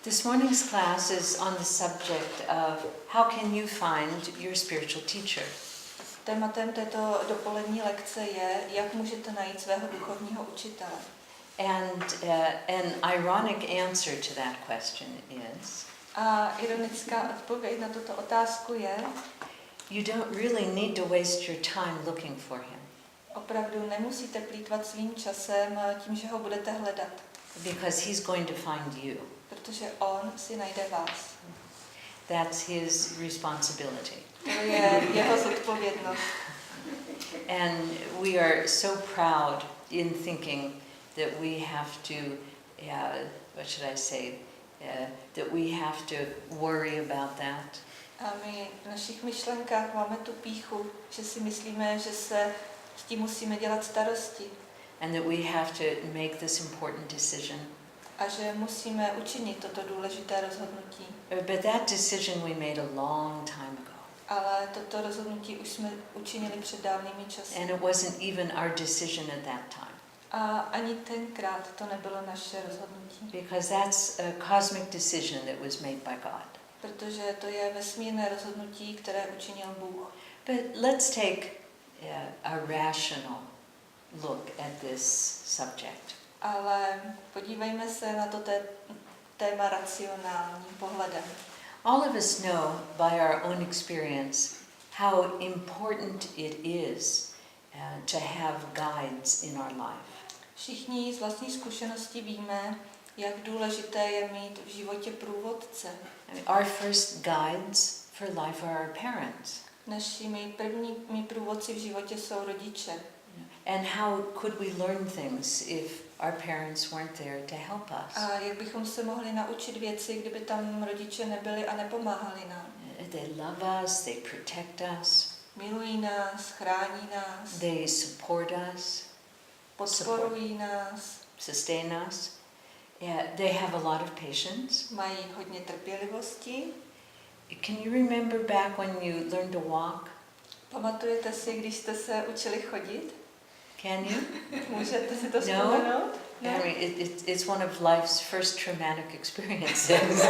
This morning's class is on the subject of how can you find your spiritual teacher. Tématem této dopolední lekce je, jak můžete najít svého duchovního učitele. And an ironic answer to that question is, A ironická odpověď na tuto otázku je, you don't really need to waste your time looking for him. Opravdu nemusíte plýtvat svým časem tím, že ho budete hledat. Because he's going to find you. Protože on si najde vás. That's his responsibility. To je jeho zodpovědnost. And we are so proud in thinking that we have to, what should I say, that we have to worry about that. A my v našich myšlenkách máme tu pýchu, že si myslíme, že se s tím musíme dělat starosti. And that we have to make this important decision. A že musíme učinit toto důležité rozhodnutí. But that decision we made a long time ago. Ale toto rozhodnutí už jsme učinili před dávnými časy. And it wasn't even our decision at that time. A ani tenkrát to nebylo naše rozhodnutí. Because that's a cosmic decision that was made by God. Protože to je vesmírné rozhodnutí, které učinil Bůh. But let's take a rational look at this subject. Ale podívejme se na to téma racionálním pohledem. All of us know by our own experience how important it is to have guides in our life. Všichni z vlastní zkušenosti víme, jak důležité je mít v životě průvodce. Our first guides for life are our parents. Našimi prvními průvodci v životě jsou rodiče. And how could we learn things if our parents weren't there to help us? A jak bychom se mohli naučit věci, kdyby tam rodiče nebyli a nepomáhali nám? They love us, they protect us. Milují nás, chrání nás. They support us. Podporují nás. Sustain us. Yeah, they have a lot of patience. Mají hodně trpělivosti. Can you remember back when you learned to walk? Pamatujete si, když jste se učili chodit? Can you? Můžete si to vzpomenout? No? I mean, it's one of life's first traumatic experiences.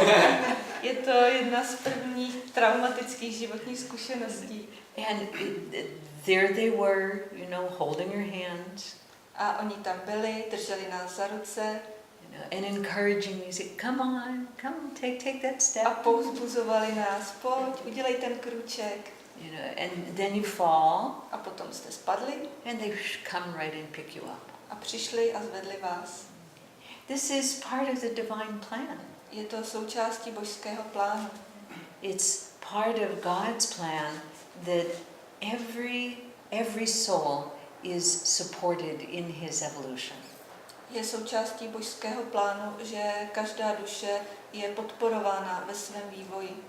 Je to jedna z prvních traumatických životních zkušeností. And there they were, you know, holding your hands. A oni tam byli, drželi nás za ruce. And encouraging you, say, come on, take that step. A povzbuzovali nás, pojď, udělej ten krůček. You know, and then you fall. A potom jste spadli. And they come right and pick you up. A přišli a zvedli vás. This is part of the divine plan. Je to součástí božského plánu. It's part of God's plan that every soul is supported in his evolution. Je součástí božského plánu, že každá duše je podporována ve svém vývoji.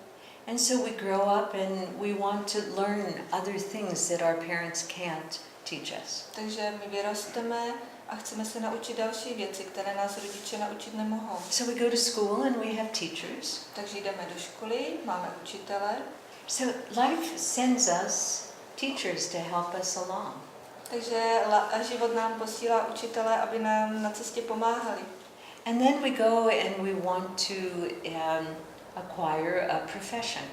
And so we grow up and we want to learn other things that our parents can't teach us. Takže my vyrosteme a chceme se naučit další věci, které nás rodiče naučit nemohou. So we go to school and we have teachers. Takže jdeme do školy, máme učitele. So life sends us teachers to help us along. Takže život nám posílá učitele, aby nám na cestě pomáhali. And then we go and we want to acquire a profession.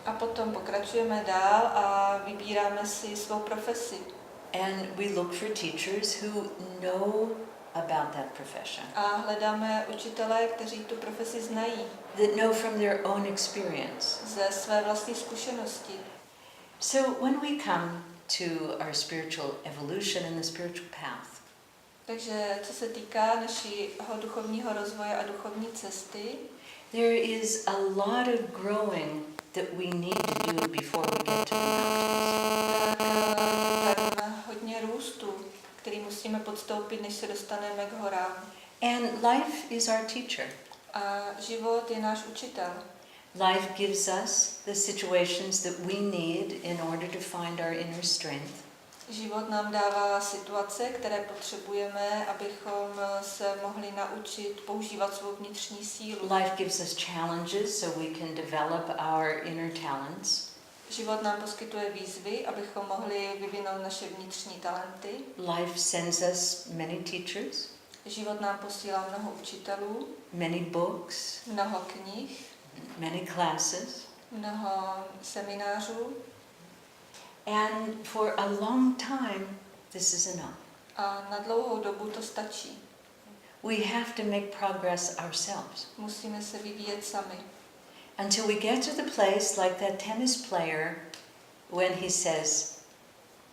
A potom pokračujeme dál a vybíráme si svou profesi. And we look for teachers who know about that profession. A hledáme učitele, kteří tu profesi znají. That know from their own experience. Ze své vlastní zkušenosti. So when we come to our spiritual evolution and the spiritual path. Takže co se týká našeho duchovního rozvoje a duchovní cesty, there is a lot of growing that we need to do before we get to the mountains. Tak hodně růstu, který musíme podstoupit, než se dostaneme k horám. And life is our teacher. A život je náš učitel. Life gives us the situations that we need in order to find our inner strength. Život nám dává situace, které potřebujeme, abychom se mohli naučit používat svou vnitřní sílu. Life gives us challenges so we can develop our inner talents. Život nám poskytuje výzvy, abychom mohli vyvinout naše vnitřní talenty. Life sends us many teachers. Život nám posílá mnoho učitelů, many books, mnoho knih, many classes. mnoho seminářů And for a long time, this is enough. a na dlouhou dobu to stačí. We have to make progress ourselves. Musíme se vyvíjet sami. Until we get to the place like that tennis player when he says,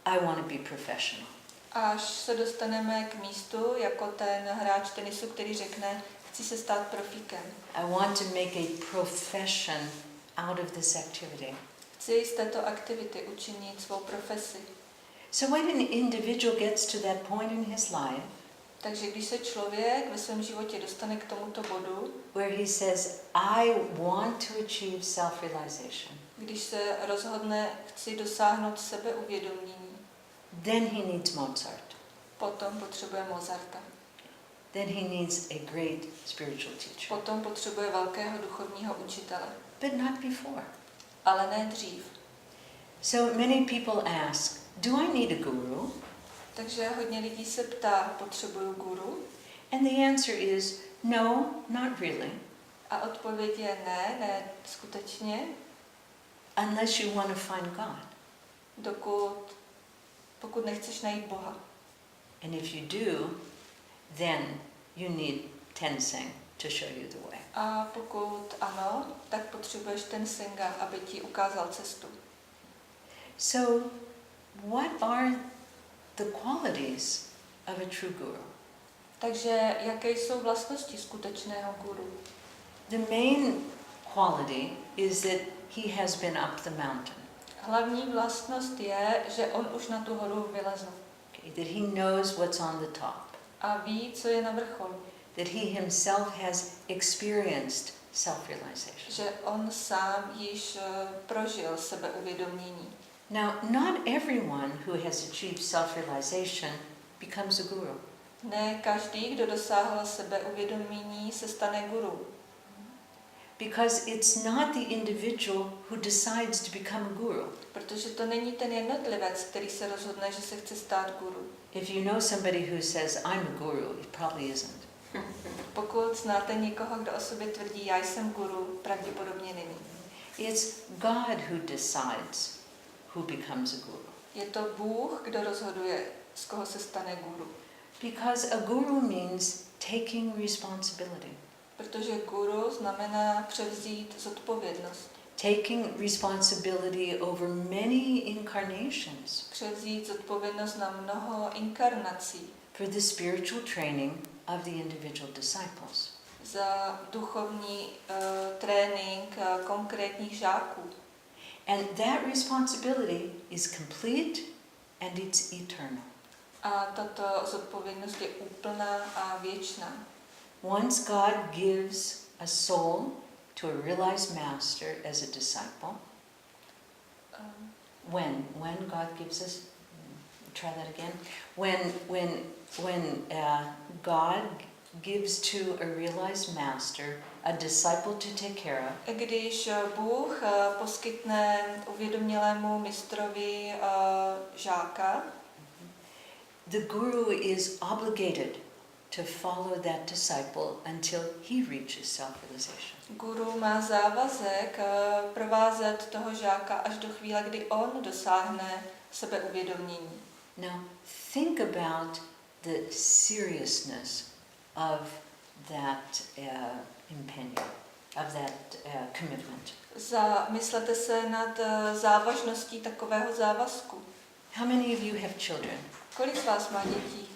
I want to be professional. Až se dostaneme k místu, jako ten hráč tenisu, který řekne, chci se stát profíkem. I want to make a profession out of this activity. Chci z této aktivity učinit svou profesi. So when an individual gets to that point in his life Takže když se člověk ve svém životě dostane k tomuto bodu, where he says, I want to achieve self-realization, když se rozhodne, chci dosáhnout sebeuvědomění, then he needs Mozart. potom potřebuje Mozarta. Then he needs a great spiritual teacher. Potom potřebuje velkého duchovního učitele. But not before. Ale ne dřív. So many people ask, do I need a guru? Takže hodně lidí se ptá, potřebuju guru? And the answer is, no, not really. A odpověď je ne, skutečně, Unless you want to find God. pokud nechceš najít Boha. And if you do, then you need Tenzing to show you the way. A pokud ano, tak potřebuješ ten senga, aby ti ukázal cestu. So, what are the qualities of a true guru? Takže jaké jsou vlastnosti skutečného guru? The main quality is that he has been up the mountain. Hlavní vlastnost je, že on už na tu horu vylezl. Okay, that he knows what's on the top. A ví, co je na vrcholu. That he himself has experienced self-realization. Že on sám již prožil sebeuvědomění. Now, not everyone who has achieved self-realization becomes a guru. Ne každý, kdo dosáhl sebeuvědomění, se stane guru. Because it's not the individual who decides to become a guru. Protože to není ten jednotlivec, který se rozhodne, že se chce stát guru. If you know somebody who says, I'm a guru, it probably isn't. Pokud znáte někoho, kdo o sobě tvrdí, já jsem guru, pravděpodobně není. It's God who decides who becomes a guru. Je to Bůh, kdo rozhoduje, z koho se stane guru. Because a guru means taking responsibility. Protože guru znamená převzít zodpovědnost. Taking responsibility over many incarnations. Převzít zodpovědnost na mnoho inkarnací. For the spiritual training of the individual disciples. Za duchovní trénink konkrétních žáků. And that responsibility is complete and it's eternal. A tato zodpovědnost je úplná a věčná. Once God gives a soul to a realized master as a disciple, when God gives us, try that again, when God gives to a realized master a disciple to take care of, Když Bůh poskytne uvědomělému mistrovi žáka, the guru is obligated to follow that disciple until he reaches self-realization. guru má závazek provázet toho žáka až do chvíle, kdy on dosáhne sebeuvědomění. Now, think about the seriousness of that impenium, of that commitment. Zamyslete se nad závažností takového závazku. How many of you have children? Kolik z vás má dětí?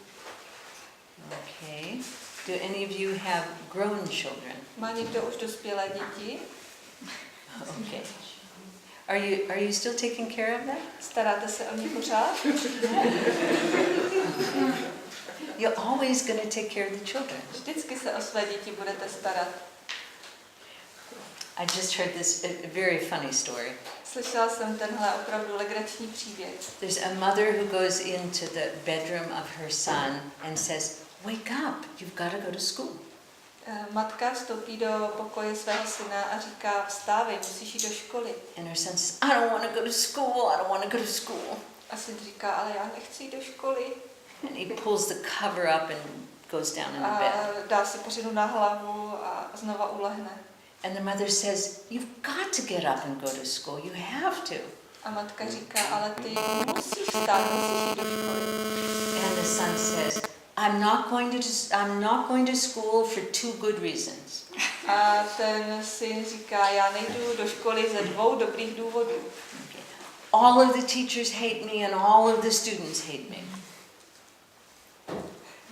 Okay. Do any of you have grown children? Má někdo už dospělé děti? Okay. Are you still taking care of them? Staráte se o ně pořád? You're always going to take care of the children. Vždycky se o své děti budete starat. I just heard this a very funny story. Slyšela jsem tenhle opravdu legrační příběh. There's a mother who goes into the bedroom of her son and says, "Wake up, you've got to go to school." Matka vstoupí do pokoje svého syna a říká, vstávej, musíš jít do školy. And her son says, "I don't want to go to school, I don't want to go to school." A syn říká, ale já nechci jít do školy. And he pulls the cover up and goes down in the a bed. dá si peřinu na hlavu a znova ulehne. And the mother says, you've got to get up and go to school. You have to. A matka říká, ale ty musíš vstát, musíš jít do školy. And the son says, I'm not going to school for 2 good reasons. A ten syn říká, já nejdu do školy ze 2 dobrých důvodů. Okay. All of the teachers hate me and all of the students hate me.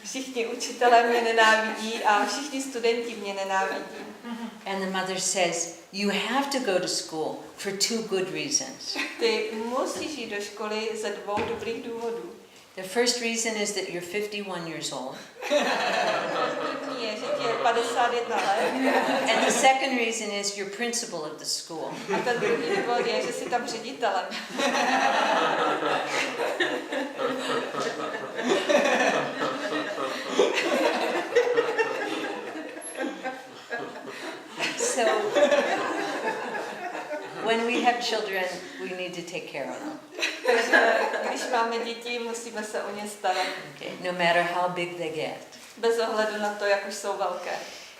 Všichni učitelé mě nenávidí a všichni studenti mě nenávidí. And the mother says, you have to go to school for 2 good reasons. Ty musíš jít do školy ze 2 dobrých důvodů. The first reason is that you're 51 years old. První je, že ti je 51 let. And the second reason is you're principal of the school. A ten druhý důvod je, že jsi tam ředitelem. So, when we have children, we need to take care of them. Takže když máme děti, musíme se o ně starat. Okay? No matter how big they get. Bez ohledu na to, jak už jsou velké.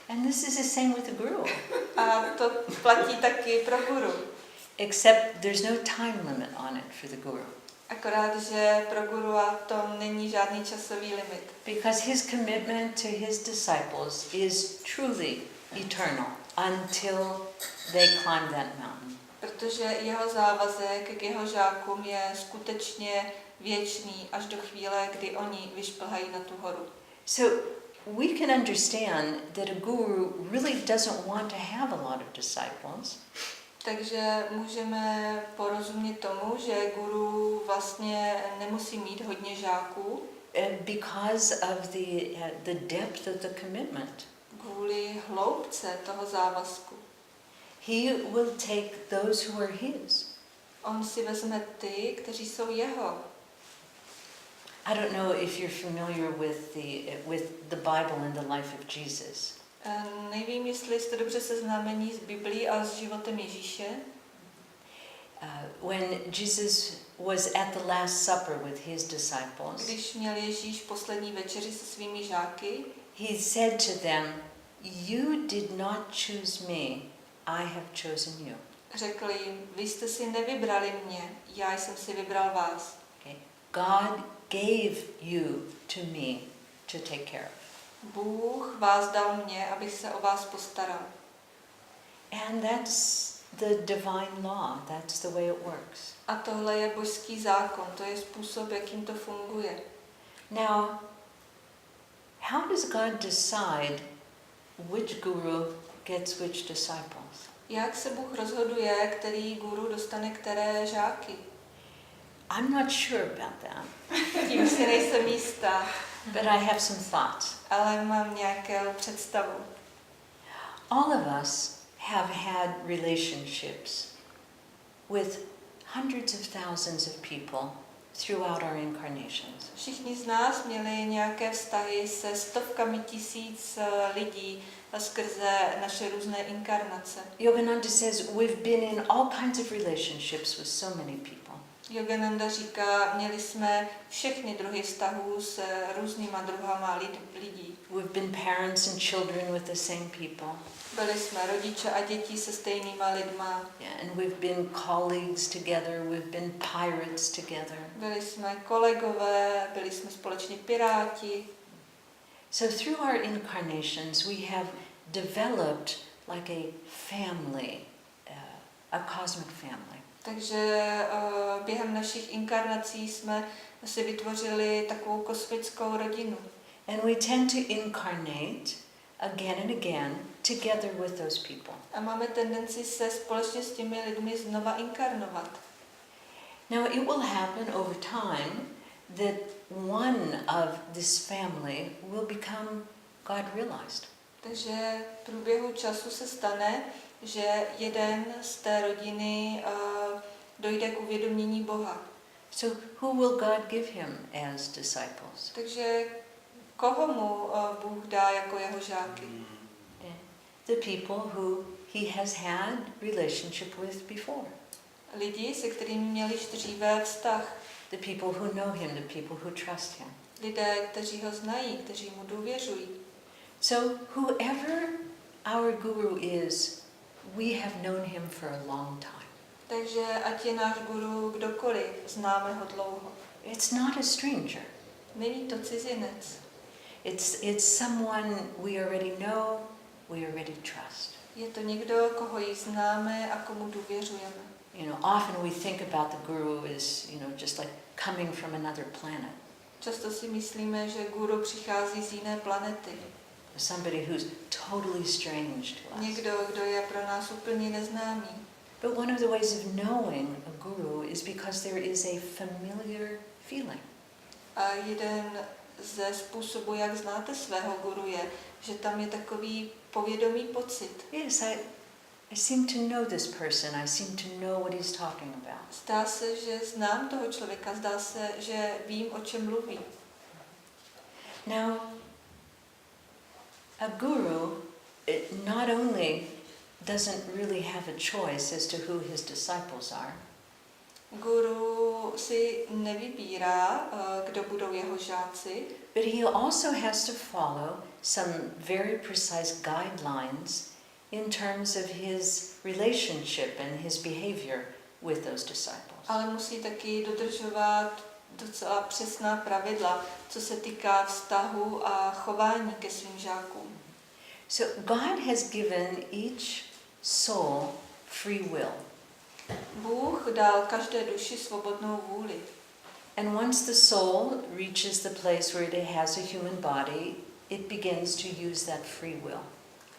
And this is the same with the guru. A to platí taky pro guru. Except there's no time limit on it for the guru. Akorát, že pro gurua to není žádný časový limit. Because his commitment to his disciples is truly eternal until they climb that mountain. Protože jeho závazek k jeho žákům je skutečně věčný až do chvíle, kdy oni vyšplhají na tu horu. So we can understand that a guru really doesn't want to have a lot of disciples. Takže můžeme porozumět tomu, že guru vlastně nemusí mít hodně žáků. Because of the depth of the commitment. Kvůli hloubce toho závazku. He will take those who are his. On si vezme ty, kteří jsou jeho. I don't know if you're familiar with the Bible and the life of Jesus. Nevím, jestli jste dobře seznámení s Biblií a s životem Ježíše. When Jesus was at the Last Supper with his disciples, Když měl Ježíš poslední večeři se svými žáky, he said to them, "You did not choose me, I have chosen you." řekl jim, vy jste si nevybrali mě, já jsem si vybral vás. Okay. God gave you to me to take care of. Bůh vás dal mě, abych se o vás postaral. And that's the divine law. That's the way it works. A tohle je božský zákon, to je způsob, jakým to funguje. Now, how does God decide which guru gets which disciples? Jak se Bůh rozhoduje, který guru dostane které žáky? I'm not sure about that, Tím si nejsem jistá, but I have some thoughts. ale mám nějakou představu. All of us have had relationships with hundreds of thousands of people throughout our incarnations. Všichni z nás měli nějaké vztahy se stovkami tisíc lidí skrze naše různé inkarnace. Yogananda says we've been in all kinds of relationships with so many people. Yogananda říká, měli jsme všechny druhy vztahů s různýma druhama lidí. We've been parents and children with the same people. Byli jsme rodiče a děti se stejnýma lidma. Yeah, and we've been colleagues together, we've been pirates together. Byli jsme kolegové, byli jsme společně piráti. So through our incarnations we have developed like a family, a cosmic family. Takže během našich inkarnací jsme si vytvořili takovou kosmickou rodinu. And we tend to incarnate again and again together with those people. A máme tendenci se společně s těmi lidmi znova inkarnovat. Now it will happen over time that one of this family will become God realized. Takže v průběhu času se stane, že jeden z té rodiny dojde k uvědomění Boha. So who will God give him as disciples? Takže koho mu Bůh dá jako jeho žáky? The people who he has had relationship with before. Lidi, se kterými měli dříve vztah. The people who know him, the people who trust him. lidé, kteří ho znají, kteří mu důvěřují. So whoever our guru is, we have known him for a long time. Takže ať je náš guru kdokoliv, známe ho dlouho. It's not a stranger. Není to cizinec. It's someone we already know, we already trust. Je to někdo, koho již známe a komu důvěřujeme. You know, often we think about the guru as, just like coming from another planet. Často si myslíme, že guru přichází z jiné planety. Somebody who's totally strange to us. Někdo, kdo je pro nás úplně neznámý. But one of the ways of knowing a guru is because there is a familiar feeling. A jeden ze způsobů, jak znáte svého guru, je, že tam je takový povědomý pocit. Yes, I seem to know this person. I seem to know what he's talking about. Zdá se, že znám toho člověka, zdá se, že vím, o čem mluví. Now, a guru not only doesn't really have a choice as to who his disciples are. Guru si nevybírá, kdo budou jeho žáci, But he also has to follow some very precise guidelines in terms of his relationship and his behavior with those disciples. ale musí taky dodržovat docela přesná pravidla, co se týká vztahu a chování ke svým žákům. So God has given each soul free will. Bůh dal každé duši svobodnou vůli. And once the soul reaches the place where it has a human body, it begins to use that free will.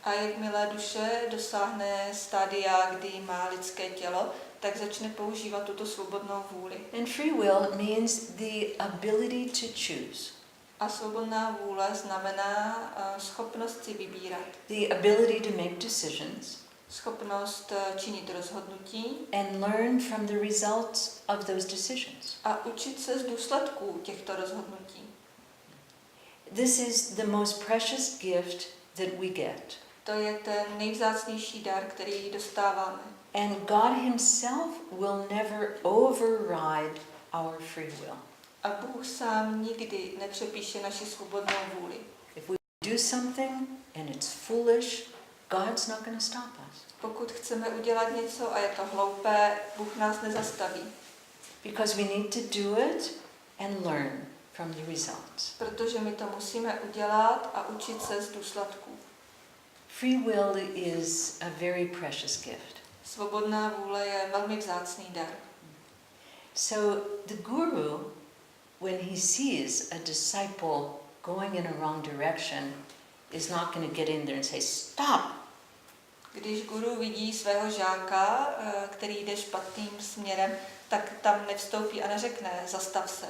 A jakmile duše dosáhne stádia, kdy má lidské tělo, tak začne používat tuto svobodnou vůli. And free will means the ability to choose. A svobodná vůle znamená schopnost si vybírat. The ability to make decisions. Schopnost činit rozhodnutí And learn from the results of those decisions. a učit se z důsledků těchto rozhodnutí. This is the most precious gift that we get. To je ten nejvzácnější dar, který dostáváme. And God himself will never override our free will. A Bůh sám nikdy nepřepíše naši svobodnou vůli. If we do something and it's foolish, God's not going to stop us. Pokud chceme udělat něco a je to hloupé, Bůh nás nezastaví. Because we need to do it and learn from the results. Protože my to musíme udělat a učit se z důsledků. Free will is a very precious gift. Svobodná vůle je velmi vzácný dar. So the guru, when he sees a disciple going in a wrong direction, is not going to get in there and say, stop. Když guru vidí svého žáka, který jde špatným směrem, tak tam nevstoupí a neřekne, zastav se.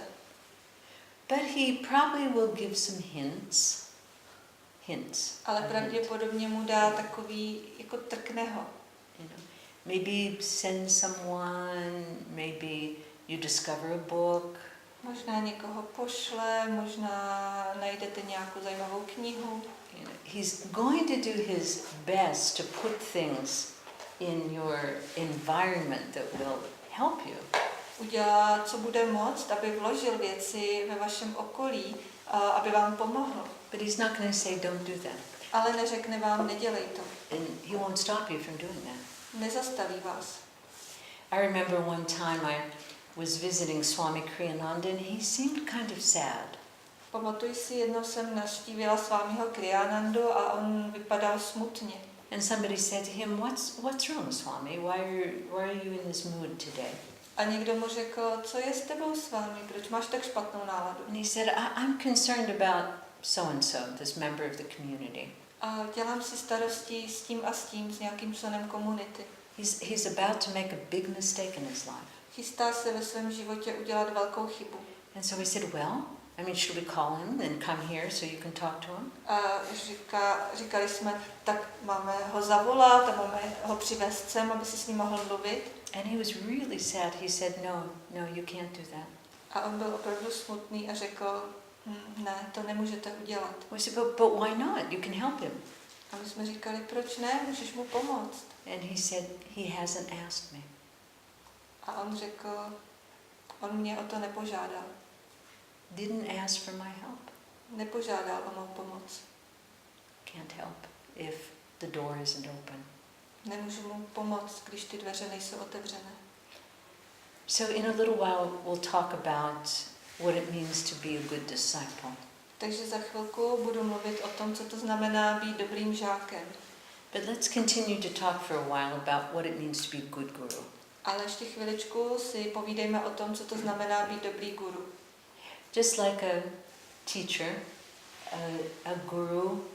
But he probably will give some hints. Ale pravděpodobně mu dá takový, jako trkne ho. Maybe send someone, maybe you discover a book. Možná někoho pošle, možná najdete nějakou zajímavou knihu. He's going to do his best to put things in your environment that will help you. Udělá, co bude moct, aby vložil věci ve vašem okolí, aby vám pomohl. But he's not going to say, don't do that. Ale neřekne vám, nedělej to. And he won't stop you from doing that. Nezastaví vás. I remember one time I was visiting Swami Kriyananda and he seemed kind of sad. Pamatuji si, jednou jsem navštívila Svámího Kriyanandu a on vypadal smutně. And somebody said to him, what's wrong, Swami? Why are you in this mood today? A někdo mu řekl, co je s tebou, Svámi, proč máš tak špatnou náladu? And he said, I'm concerned about so-and-so, this member of the community. A dělám si starosti s tím a s tím, s nějakým členem komunity. He's about to make a big mistake in his life. Chystá se ve svém životě udělat velkou chybu. And so we said, well, should we call him and come here so you can talk to him? A říkali jsme, tak máme ho zavolat a máme ho přivést sem, aby si s ním mohl mluvit. And he was really sad. He said, no, you can't do that. A on byl opravdu smutný a řekl, ne, to nemůžete udělat. We said, but why not? You can help him. A my jsme říkali, proč ne, můžeš mu pomoct. And he said, he hasn't asked me. A on řekl, on mě o to nepožádal. didn't ask for my help. Nepožádal o mou pomoc. Can't help if the door isn't open. Nemůžu mu pomoct, když ty dveře nejsou otevřené. So in a little while we'll talk about what it means to be a good disciple. Takže za chvilku budu mluvit o tom, co to znamená být dobrým žákem. But let's continue to talk for a while about what it means to be a good guru. Ale ještě chviličku si povídejme o tom, co to znamená být dobrý guru. Just like a teacher, a guru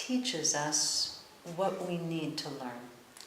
teaches us what we need to learn.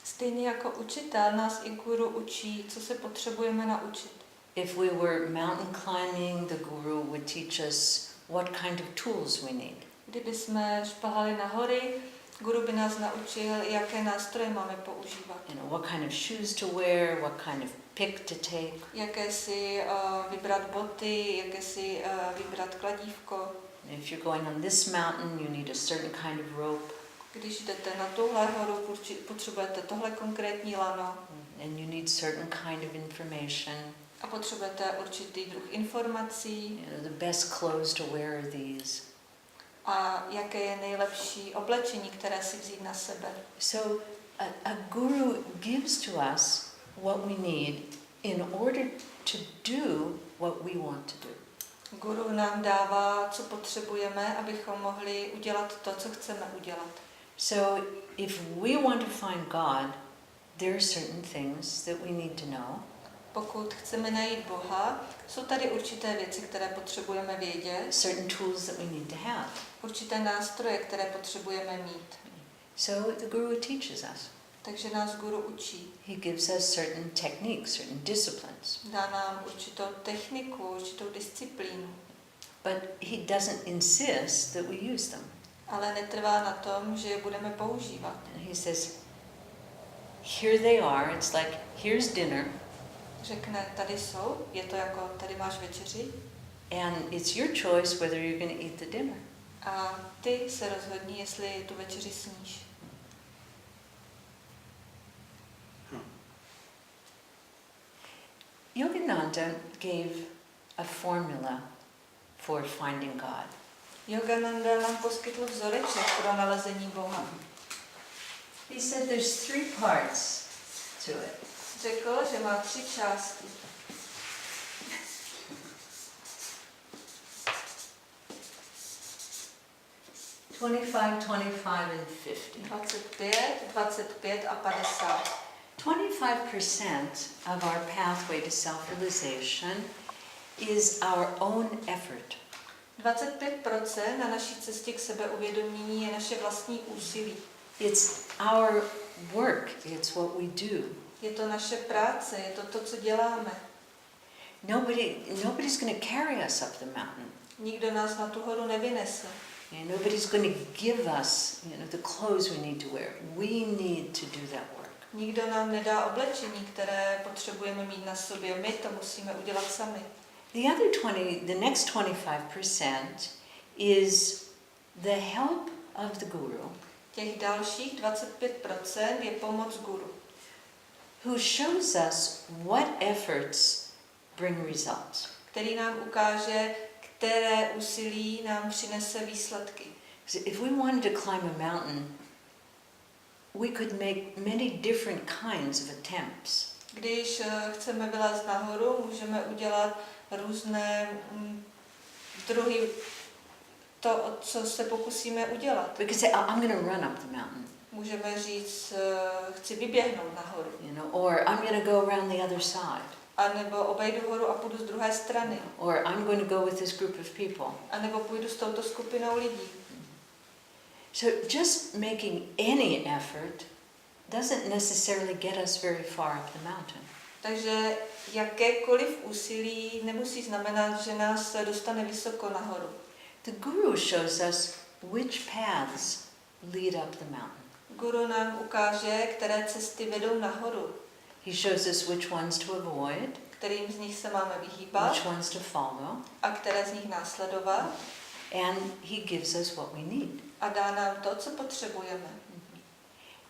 Stejně jako učitel nás i guru učí, co se potřebujeme naučit. If we were mountain climbing, the guru would teach us what kind of tools we need. Kdyby jsme šplhali na hory, guru by nás naučil, jaké nástroje máme používat. You know, what kind of shoes to wear, what kind of pick to take. Jaké si vybrat boty, jaké si vybrat kladívko. If you're going on this mountain, you need a certain kind of rope. Když jdete na tuhle horu, potřebujete tohle konkrétní lano. And you need certain kind of information. A potřebujete určitý druh informací. You know, the best clothes to wear are these. A jaké je nejlepší oblečení, které si vzít na sebe. So a guru gives to us what we need in order to do what we want to do. Guru nám dává, co potřebujeme, abychom mohli udělat to, co chceme udělat. So if we want to find God, there are certain things that we need to know. Pokud chceme najít Boha, jsou tady určité věci, které potřebujeme vědět. Certain tools that we need to have. Určité nástroje, které potřebujeme mít. So the guru teaches us. Takže nás guru učí. He gives us certain techniques, certain disciplines. Dá nám určitou techniku, určitou disciplínu. But he doesn't insist that we use them. Ale netrvá na tom, že je budeme používat. And he says, here they are. It's like, here's dinner. Řekne, tady jsou, je to jako, tady máš večeři. And it's your choice whether you're going to eat the dinner. A ty se rozhodni, jestli tu večeři sníš. Yogananda gave a formula for finding God. Yogananda nám poskytl vzoreček pro nalezení Boha. He said there's 3 parts to it. Řekl, že má 3 části. $25, $25, and $50. 25, 25 a 50. 25% of our pathway to self-realization is our own effort. 25% na naší cestě k sebeuvědomění je naše vlastní úsilí. It's our work, it's what we do. Je to naše práce, je to to, co děláme. Nobody's going to carry us up the mountain. Nikdo nás na tu horu nevynese. And nobody's going to give us, the clothes we need to wear. We need to do that work. Nikdo nám nedá oblečení, které potřebujeme mít na sobě. My to musíme udělat sami. The next 25% is the help of the guru. Těch dalších 25% je pomoc guru, Who shows us what efforts bring results. který nám ukáže, které úsilí nám přinese výsledky. If we wanted to climb a mountain, we could make many different kinds of attempts. Když chceme vylézt nahoru, můžeme udělat různé druhy to, co se pokusíme udělat. We could say, I'm going to run up the mountain. Můžeme říct, chci vyběhnout nahoru. Or I'm going to go around the other side. A nebo obejdu horu a půjdu z druhé strany. Or I'm going to go with this group of people. A nebo půjdu s touto skupinou lidí. So just making any effort doesn't necessarily get us very far up the mountain. Takže jakékoliv úsilí nemusí znamenat, že nás dostane vysoko nahoru. The guru shows us which paths lead up the mountain. Guru nám ukáže, které cesty vedou nahoru. He shows us which ones to avoid, Kterým z nich se máme vyhýbat which ones to follow, a které z nich následovat. and he gives us what we need. A dá nám to, co potřebujeme.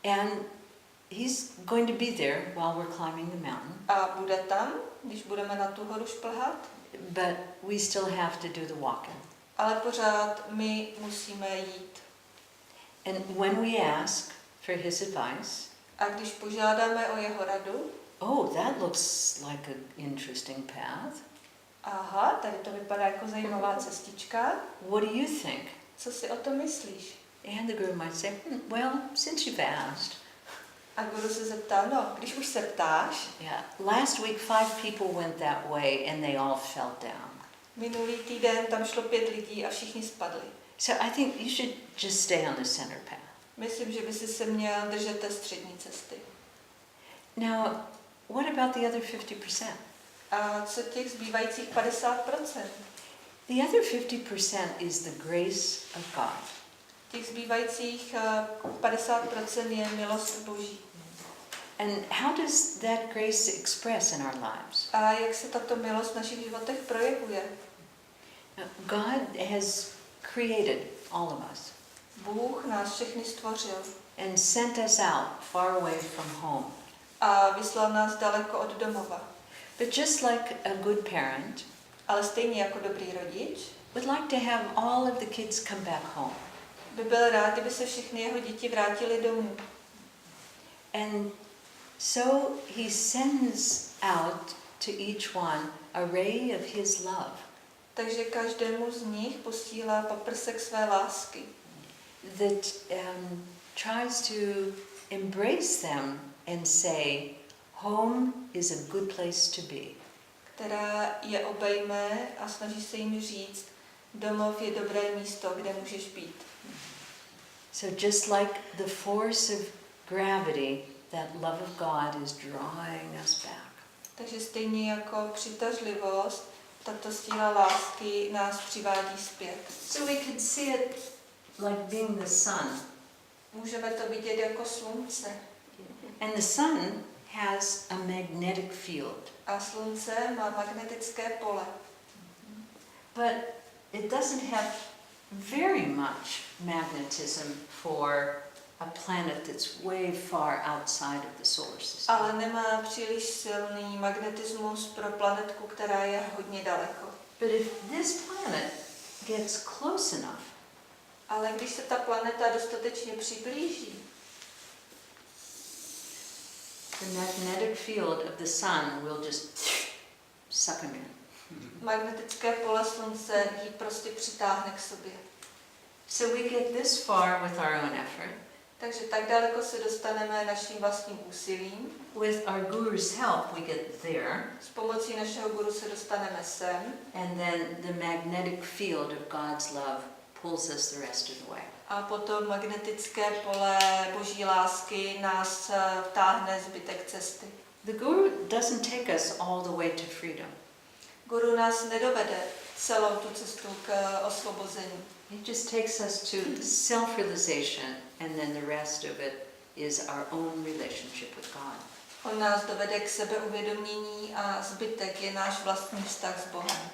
And he's going to be there while we're climbing the mountain. A bude tam, když budeme na tu horu šplhat. but we still have to do the walking. Ale pořád my musíme jít. And when we ask for his advice, A když požádáme o jeho radu, oh, that looks like an interesting path. aha, tady to vypadá jako zajímavá cestička, What do you think? co si o tom myslíš? And the guru might say, well, since you've asked. A guru se zeptá, no, když už se ptáš, Yeah, last week 5 people went that way and they all fell down. minulý týden tam šlo 5 lidí a všichni spadli. So I think you should just stay on the center path. Myslím, že by si se měl držet té střední cesty. Now, what about the other 50%? A co těch zbývajících 50%? The other 50% is the grace of God. Těch zbývajících 50% je milost Boží. And how does that grace express in our lives? A jak se tato milost v našich životech projevuje? Now, God has created all of us Bůh nás všechny stvořil and sent us out far away from home. a vyslal nás daleko od domova. But just like a good parent Ale stejně jako dobrý rodič, would like to have all of the kids come back home. by byl rád, kdyby se všechny jeho děti vrátily domů. And so he sends out to each one a ray of his love Takže každému z nich posílá paprsek své lásky, that tries to embrace them and say, home is a good place to be. která je obejme a snaží se jim říct, domov je dobré místo, kde můžeš být. So just like the force of gravity, that love of God is drawing us back. Takže stejně jako přitažlivost, tato síla lásky nás přivádí zpět. So we could see it like being the sun. Můžeme to vidět jako slunce. And the sun has a magnetic field. A slunce má magnetické pole. But it doesn't have very much magnetism for a planet that's way far outside of the solar system. Ale nemá příliš silný magnetismus pro planetku, která je hodně daleko. But if this planet gets close enough, Ale když se ta planeta dostatečně přiblíží, the magnetic field of the sun will just suck him in. magnetické pole slunce ji prostě přitáhne k sobě. So we get this far with our own effort. Takže tak daleko se dostaneme naším vlastním úsilím. With our guru's help, we get there. S pomocí našeho guru se dostaneme sem. And then the magnetic field of God's love pulls us the rest of the way. A potom magnetické pole Boží lásky nás táhne zbytek cesty. The guru doesn't take us all the way to freedom. Guru nás nedovede celou tu cestu k osvobození. He just takes us to self-realization, and then the rest of it is our own relationship with God. On nás dovede k sebeuvědomění a zbytek je náš vlastní vztah s Bohem.